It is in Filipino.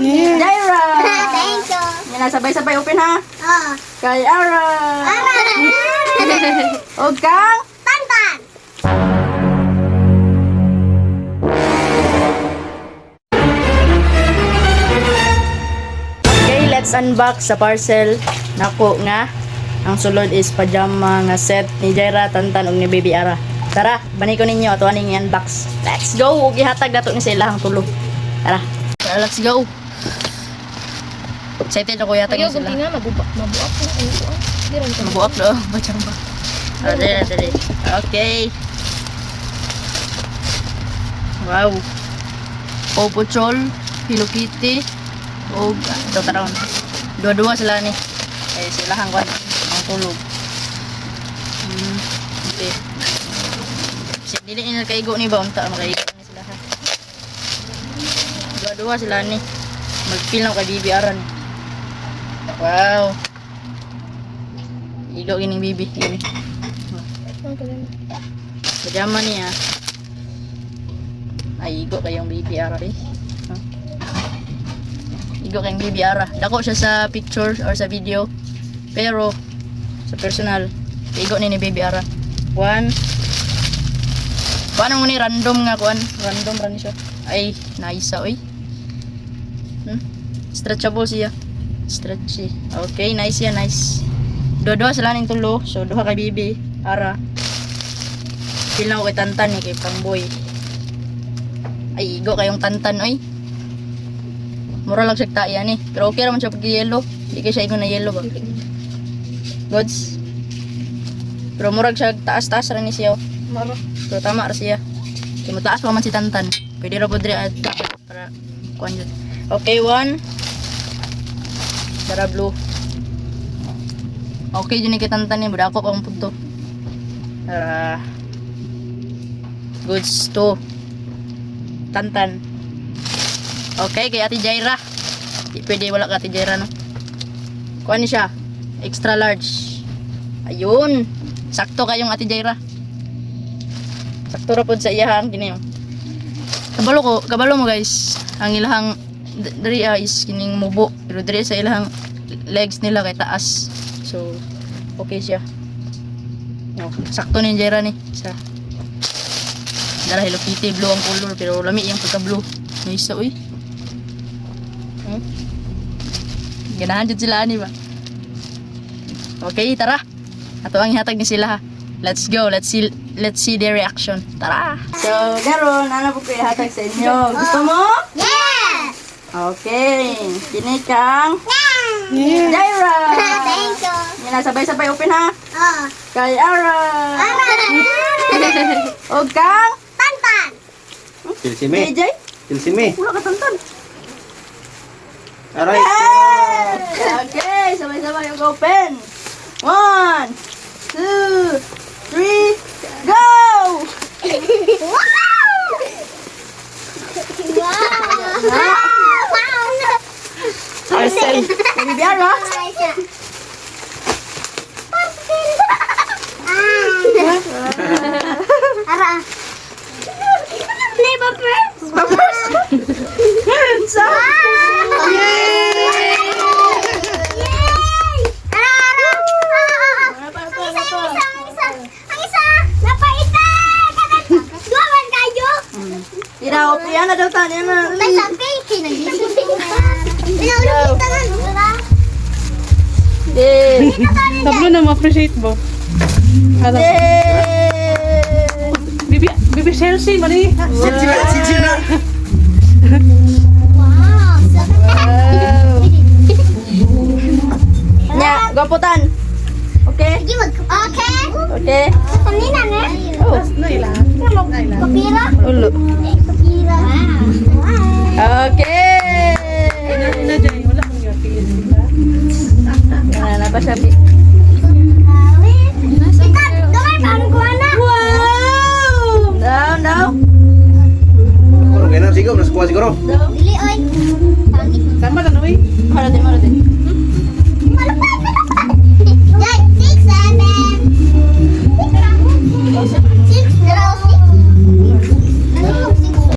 Jaira! Thank you. Yan na, sabay-sabay open ha. Oh. Kay Ara! Huwag kang Tantan. Okay, let's unbox sa parcel. Nako nga. Ang sulod is pajama nga set ni Jaira, Tantan ug ni Baby Ara. Tara, bani ko ninyo ato aning i-unbox. Let's go. Ug ihatag dato ni sa ilahang tulo. Tara. Let's go. Excited ako ihatag ni sila. Tingnan, mabuak na ano. Mabuak do. Bacang ba. Dali. Okay. Wow. Paw Patrol, Hello Kitty. O ito taron. Dua-dua sila ni. Eh sila hangwan ang tulog. Okay. Sige dili ni kaigo ni ba unta makaigo ni sila ha. Dua-dua sila ni. Magpil na kay Bibi Aran. Wow. Igo gining Bibi ini. Pajama niya. Ay igo kayong Bibi Ara eh. Igo kayong Bibi Ara. Dako siya sa picture or sa video. Pero sa personal, igo ni Baby Ara. Kuan mo ni random nga kuan. Random ran siya. Ay, nice oy. Stretchable siya. Stretchy. Okay, nice yan, nice. Dua-dua sila ning tulo. So duha kay Baby Ara. Pila ko kay Tantan ni kay Pangboy. Ay, igo kayong Tantan oy. Mura lang siya taya ni. Pero okay naman siya pag yellow. Hindi kayo siya igo na yellow ba? Goods. Pero murag siya taas-taas rin ni siya. Maro. Pero tama rin siya. Kaya mataas pa man si Tantan. Pwede rin po diri at para kuhan dyan. Okay, one. Dara blue. Okay, dyan ni kay Tantan niya. Buda ako pang punto. Dara. Goods to. Tantan. Okay, kay Ate Jaira. Di pwede wala ka Ate Jaira no. Kuha ni siya. Extra large. Ayun. Sakto kayong Ate Jaira. Sakto ra pod sa iyahang kini. Kabalo mo guys. Ang ilahang diri is kining mubo. Pero diri sa ilahang legs nila kay taas. So okay siya. No, sakto ni Jaira ni. Sa dala Hello Kitty blue ang color pero lami yung pagka blue. Nice uy. Ganahan jud sila ani ba? Okay, tara. Ato ang ihatag ni sila ha. Let's go. Let's see their reaction. Tara. So, daron ano po ko ihatag sa inyo? Gusto mo? Yes. Okay. Kini kang Yeah. Jaira. Thank you. Yan na, sabay-sabay open ha. Oh. Kay Ara. O kang Tantan. Silsime. DJ. Silsime. Wala ka Tantan. Aray. Okay, sabay-sabay yung open. 1, 2, 3, go! Parcel. Baby Ara. Ara. Play bumpers. Sa. Yay! Ara. Ang isa. Napaitan. Duwan kayo. Iraw, piyan na daw tanya na. May sabi. Pinaulit na lang. Yay! Tablo na ma-appreciate mo. Yay! Bibi Chelsea, mali. Sitsina. Wow. Nya, gaputan. Okay? Sige mag... Okay. Okay. Kanina na. Oh, Kapira. ulo. Kapira. Wow. Okay. Ina dyan, wala kang yapin. Yan na pa siya. Sikat. Gamay pa ang kuwana. Wow! Down, down. Kung ganun siguro, nasukuha siguro. Down. Dili oy. Pangit. Tama na, no eh. Marating, marating.